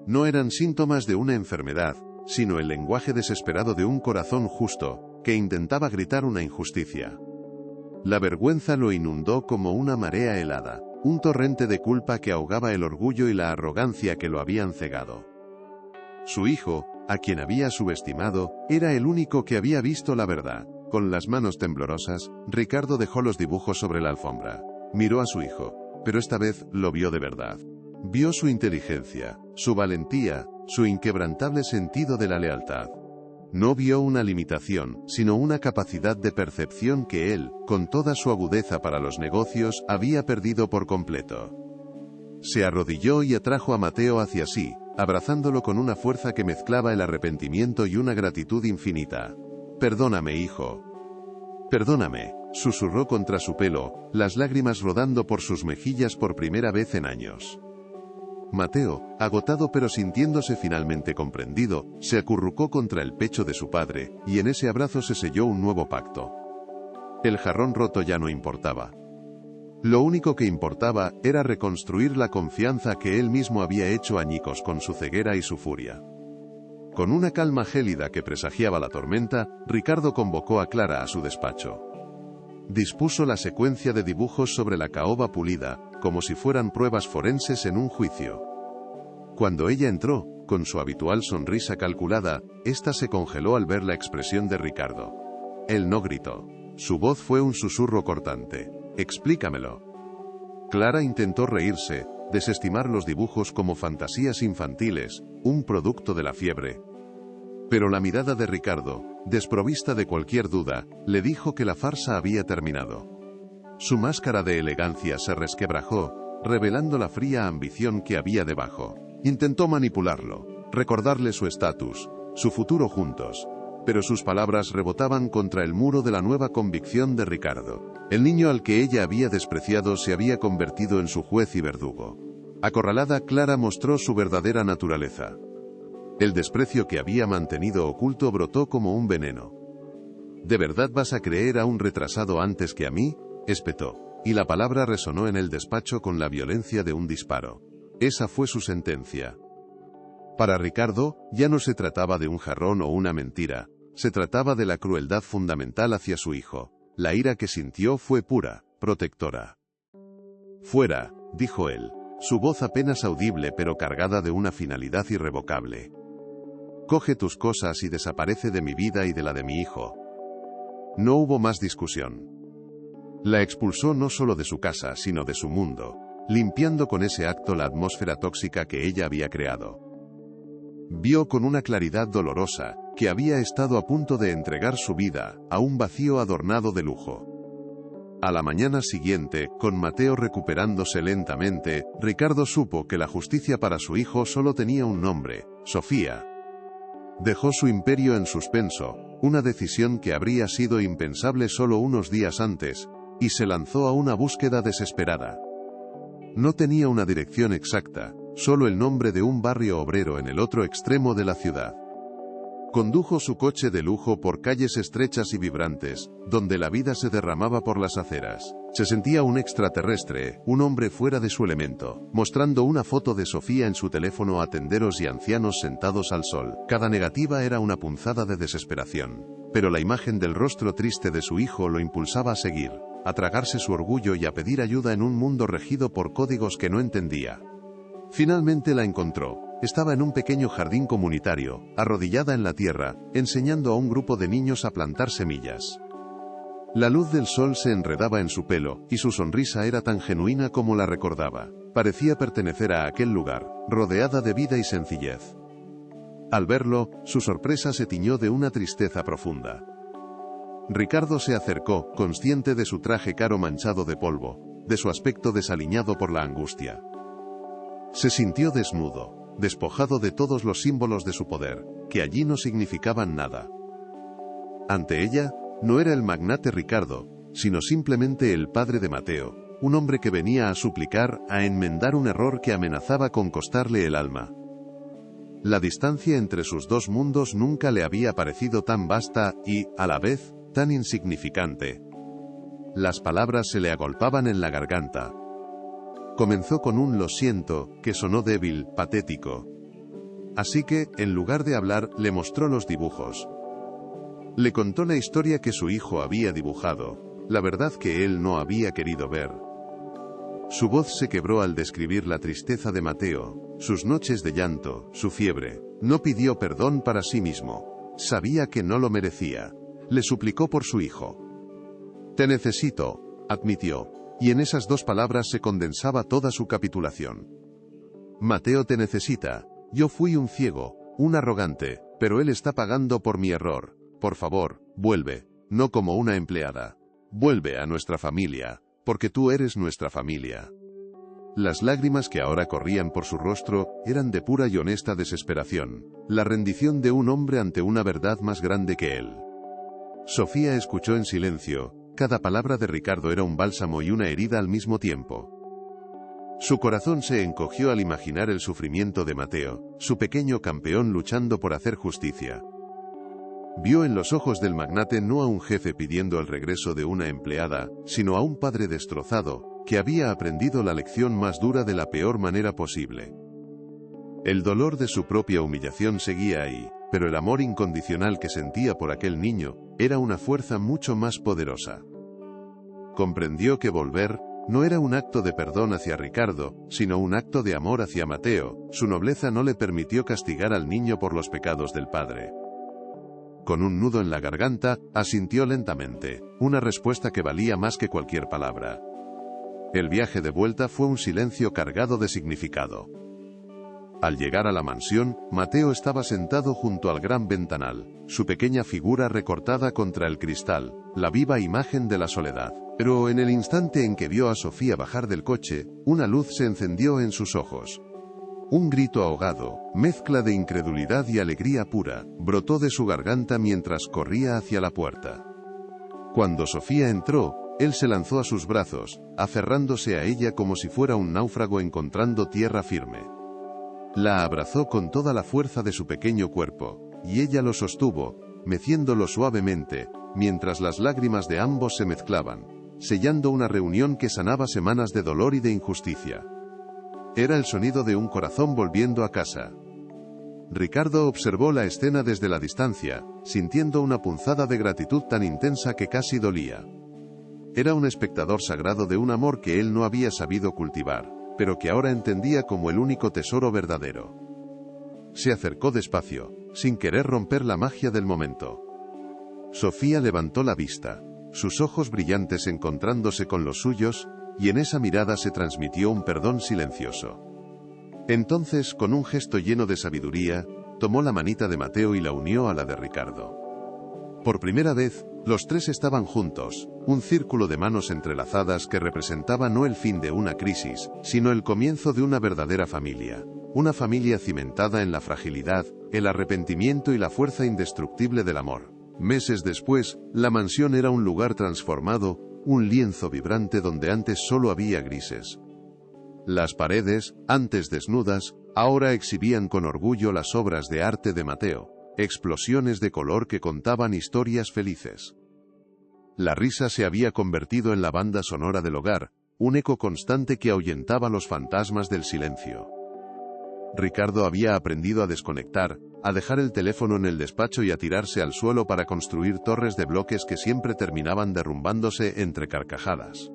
No eran síntomas de una enfermedad, sino el lenguaje desesperado de un corazón justo, que intentaba gritar una injusticia. La vergüenza lo inundó como una marea helada, un torrente de culpa que ahogaba el orgullo y la arrogancia que lo habían cegado. Su hijo, a quien había subestimado, era el único que había visto la verdad. Con las manos temblorosas, Ricardo dejó los dibujos sobre la alfombra. Miró a su hijo, pero esta vez lo vio de verdad. Vio su inteligencia, su valentía, su inquebrantable sentido de la lealtad. No vio una limitación, sino una capacidad de percepción que él, con toda su agudeza para los negocios, había perdido por completo. Se arrodilló y atrajo a Mateo hacia sí, abrazándolo con una fuerza que mezclaba el arrepentimiento y una gratitud infinita. «Perdóname, hijo. Perdóname», susurró contra su pelo, las lágrimas rodando por sus mejillas por primera vez en años. Mateo, agotado pero sintiéndose finalmente comprendido, se acurrucó contra el pecho de su padre, y en ese abrazo se selló un nuevo pacto. El jarrón roto ya no importaba. Lo único que importaba era reconstruir la confianza que él mismo había hecho añicos con su ceguera y su furia. Con una calma gélida que presagiaba la tormenta, Ricardo convocó a Clara a su despacho. Dispuso la secuencia de dibujos sobre la caoba pulida, como si fueran pruebas forenses en un juicio. Cuando ella entró, con su habitual sonrisa calculada, ésta se congeló al ver la expresión de Ricardo. Él no gritó. Su voz fue un susurro cortante. «Explícamelo». Clara intentó reírse, desestimar los dibujos como fantasías infantiles, un producto de la fiebre. Pero la mirada de Ricardo, desprovista de cualquier duda, le dijo que la farsa había terminado. Su máscara de elegancia se resquebrajó, revelando la fría ambición que había debajo. Intentó manipularlo, recordarle su estatus, su futuro juntos. Pero sus palabras rebotaban contra el muro de la nueva convicción de Ricardo. El niño al que ella había despreciado se había convertido en su juez y verdugo. Acorralada, Clara mostró su verdadera naturaleza. El desprecio que había mantenido oculto brotó como un veneno. «¿De verdad vas a creer a un retrasado antes que a mí?», espetó, y la palabra resonó en el despacho con la violencia de un disparo. Esa fue su sentencia. Para Ricardo, ya no se trataba de un jarrón o una mentira, se trataba de la crueldad fundamental hacia su hijo. La ira que sintió fue pura, protectora. «Fuera», dijo él, su voz apenas audible pero cargada de una finalidad irrevocable. «Coge tus cosas y desaparece de mi vida y de la de mi hijo». No hubo más discusión. La expulsó no solo de su casa, sino de su mundo, limpiando con ese acto la atmósfera tóxica que ella había creado. Vio con una claridad dolorosa que había estado a punto de entregar su vida a un vacío adornado de lujo. A la mañana siguiente, con Mateo recuperándose lentamente, Ricardo supo que la justicia para su hijo solo tenía un nombre: Sofía. Dejó su imperio en suspenso, una decisión que habría sido impensable solo unos días antes, y se lanzó a una búsqueda desesperada. No tenía una dirección exacta, solo el nombre de un barrio obrero en el otro extremo de la ciudad. Condujo su coche de lujo por calles estrechas y vibrantes, donde la vida se derramaba por las aceras. Se sentía un extraterrestre, un hombre fuera de su elemento, mostrando una foto de Sofía en su teléfono a tenderos y ancianos sentados al sol. Cada negativa era una punzada de desesperación. Pero la imagen del rostro triste de su hijo lo impulsaba a seguir, a tragarse su orgullo y a pedir ayuda en un mundo regido por códigos que no entendía. Finalmente la encontró. Estaba en un pequeño jardín comunitario, arrodillada en la tierra, enseñando a un grupo de niños a plantar semillas. La luz del sol se enredaba en su pelo, y su sonrisa era tan genuina como la recordaba. Parecía pertenecer a aquel lugar, rodeada de vida y sencillez. Al verlo, su sorpresa se tiñó de una tristeza profunda. Ricardo se acercó, consciente de su traje caro manchado de polvo, de su aspecto desaliñado por la angustia. Se sintió desnudo, despojado de todos los símbolos de su poder, que allí no significaban nada. Ante ella, no era el magnate Ricardo, sino simplemente el padre de Mateo, un hombre que venía a suplicar, a enmendar un error que amenazaba con costarle el alma. La distancia entre sus dos mundos nunca le había parecido tan vasta y, a la vez, tan insignificante. Las palabras se le agolpaban en la garganta. Comenzó con un "lo siento", que sonó débil, patético. Así que, en lugar de hablar, le mostró los dibujos. Le contó la historia que su hijo había dibujado, la verdad que él no había querido ver. Su voz se quebró al describir la tristeza de Mateo, sus noches de llanto, su fiebre. No pidió perdón para sí mismo. Sabía que no lo merecía. Le suplicó por su hijo. «Te necesito», admitió. Y en esas dos palabras se condensaba toda su capitulación. «Mateo te necesita. Yo fui un ciego, un arrogante, pero él está pagando por mi error. Por favor, vuelve, no como una empleada. Vuelve a nuestra familia, porque tú eres nuestra familia». Las lágrimas que ahora corrían por su rostro eran de pura y honesta desesperación, la rendición de un hombre ante una verdad más grande que él. Sofía escuchó en silencio. Cada palabra de Ricardo era un bálsamo y una herida al mismo tiempo. Su corazón se encogió al imaginar el sufrimiento de Mateo, su pequeño campeón luchando por hacer justicia. Vio en los ojos del magnate no a un jefe pidiendo el regreso de una empleada, sino a un padre destrozado, que había aprendido la lección más dura de la peor manera posible. El dolor de su propia humillación seguía ahí, pero el amor incondicional que sentía por aquel niño era una fuerza mucho más poderosa. Comprendió que volver no era un acto de perdón hacia Ricardo, sino un acto de amor hacia Mateo. Su nobleza no le permitió castigar al niño por los pecados del padre. Con un nudo en la garganta, asintió lentamente, una respuesta que valía más que cualquier palabra. El viaje de vuelta fue un silencio cargado de significado. Al llegar a la mansión, Mateo estaba sentado junto al gran ventanal, su pequeña figura recortada contra el cristal, la viva imagen de la soledad. Pero en el instante en que vio a Sofía bajar del coche, una luz se encendió en sus ojos. Un grito ahogado, mezcla de incredulidad y alegría pura, brotó de su garganta mientras corría hacia la puerta. Cuando Sofía entró, él se lanzó a sus brazos, aferrándose a ella como si fuera un náufrago encontrando tierra firme. La abrazó con toda la fuerza de su pequeño cuerpo, y ella lo sostuvo, meciéndolo suavemente, mientras las lágrimas de ambos se mezclaban, sellando una reunión que sanaba semanas de dolor y de injusticia. Era el sonido de un corazón volviendo a casa. Ricardo observó la escena desde la distancia, sintiendo una punzada de gratitud tan intensa que casi dolía. Era un espectador sagrado de un amor que él no había sabido cultivar, pero que ahora entendía como el único tesoro verdadero. Se acercó despacio, sin querer romper la magia del momento. Sofía levantó la vista, sus ojos brillantes encontrándose con los suyos, y en esa mirada se transmitió un perdón silencioso. Entonces, con un gesto lleno de sabiduría, tomó la manita de Mateo y la unió a la de Ricardo. Por primera vez, los tres estaban juntos, un círculo de manos entrelazadas que representaba no el fin de una crisis, sino el comienzo de una verdadera familia. Una familia cimentada en la fragilidad, el arrepentimiento y la fuerza indestructible del amor. Meses después, la mansión era un lugar transformado, un lienzo vibrante donde antes solo había grises. Las paredes, antes desnudas, ahora exhibían con orgullo las obras de arte de Mateo, explosiones de color que contaban historias felices. La risa se había convertido en la banda sonora del hogar, un eco constante que ahuyentaba los fantasmas del silencio. Ricardo había aprendido a desconectar, a dejar el teléfono en el despacho y a tirarse al suelo para construir torres de bloques que siempre terminaban derrumbándose entre carcajadas.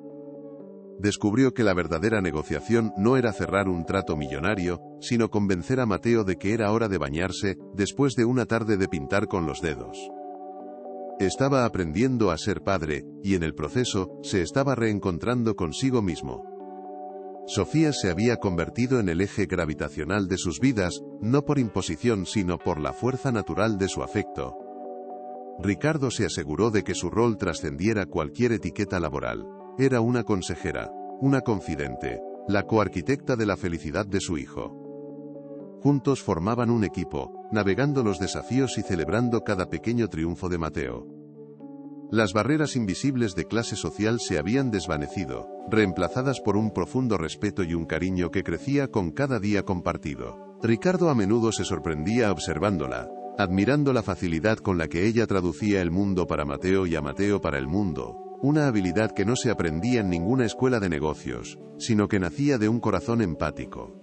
Descubrió que la verdadera negociación no era cerrar un trato millonario, sino convencer a Mateo de que era hora de bañarse, después de una tarde de pintar con los dedos. Estaba aprendiendo a ser padre, y en el proceso, se estaba reencontrando consigo mismo. Sofía se había convertido en el eje gravitacional de sus vidas, no por imposición sino por la fuerza natural de su afecto. Ricardo se aseguró de que su rol trascendiera cualquier etiqueta laboral. Era una consejera, una confidente, la coarquitecta de la felicidad de su hijo. Juntos formaban un equipo, navegando los desafíos y celebrando cada pequeño triunfo de Mateo. Las barreras invisibles de clase social se habían desvanecido, reemplazadas por un profundo respeto y un cariño que crecía con cada día compartido. Ricardo a menudo se sorprendía observándola, admirando la facilidad con la que ella traducía el mundo para Mateo y a Mateo para el mundo, una habilidad que no se aprendía en ninguna escuela de negocios, sino que nacía de un corazón empático.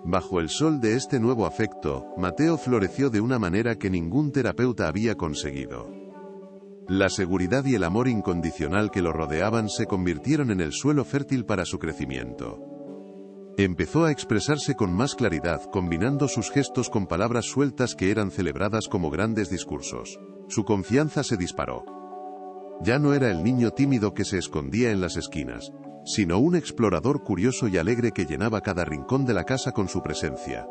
Bajo el sol de este nuevo afecto, Mateo floreció de una manera que ningún terapeuta había conseguido. La seguridad y el amor incondicional que lo rodeaban se convirtieron en el suelo fértil para su crecimiento. Empezó a expresarse con más claridad, combinando sus gestos con palabras sueltas que eran celebradas como grandes discursos. Su confianza se disparó. Ya no era el niño tímido que se escondía en las esquinas, sino un explorador curioso y alegre que llenaba cada rincón de la casa con su presencia.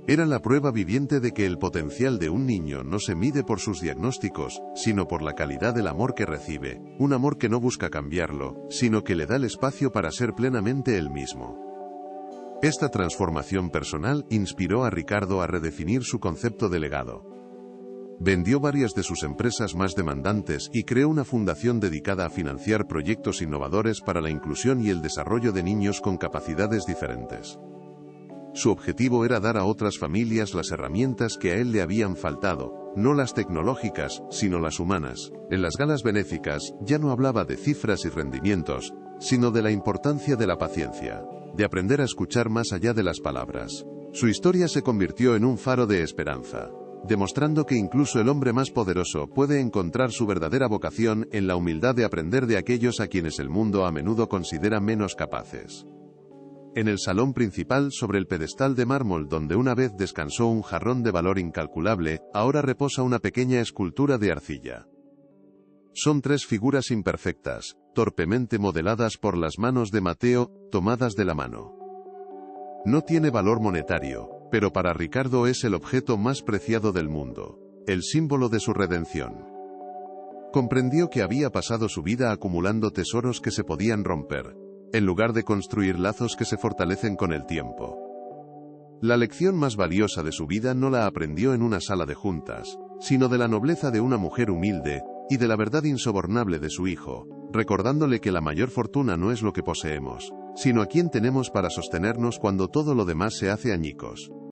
Era la prueba viviente de que el potencial de un niño no se mide por sus diagnósticos, sino por la calidad del amor que recibe, un amor que no busca cambiarlo, sino que le da el espacio para ser plenamente él mismo. Esta transformación personal inspiró a Ricardo a redefinir su concepto de legado. Vendió varias de sus empresas más demandantes y creó una fundación dedicada a financiar proyectos innovadores para la inclusión y el desarrollo de niños con capacidades diferentes. Su objetivo era dar a otras familias las herramientas que a él le habían faltado, no las tecnológicas, sino las humanas. En las galas benéficas, ya no hablaba de cifras y rendimientos, sino de la importancia de la paciencia, de aprender a escuchar más allá de las palabras. Su historia se convirtió en un faro de esperanza, demostrando que incluso el hombre más poderoso puede encontrar su verdadera vocación en la humildad de aprender de aquellos a quienes el mundo a menudo considera menos capaces. En el salón principal, sobre el pedestal de mármol donde una vez descansó un jarrón de valor incalculable, ahora reposa una pequeña escultura de arcilla. Son 3 figuras imperfectas, torpemente modeladas por las manos de Mateo, tomadas de la mano. No tiene valor monetario, pero para Ricardo es el objeto más preciado del mundo, el símbolo de su redención. Comprendió que había pasado su vida acumulando tesoros que se podían romper, en lugar de construir lazos que se fortalecen con el tiempo. La lección más valiosa de su vida no la aprendió en una sala de juntas, sino de la nobleza de una mujer humilde, y de la verdad insobornable de su hijo, recordándole que la mayor fortuna no es lo que poseemos, sino a quien tenemos para sostenernos cuando todo lo demás se hace añicos.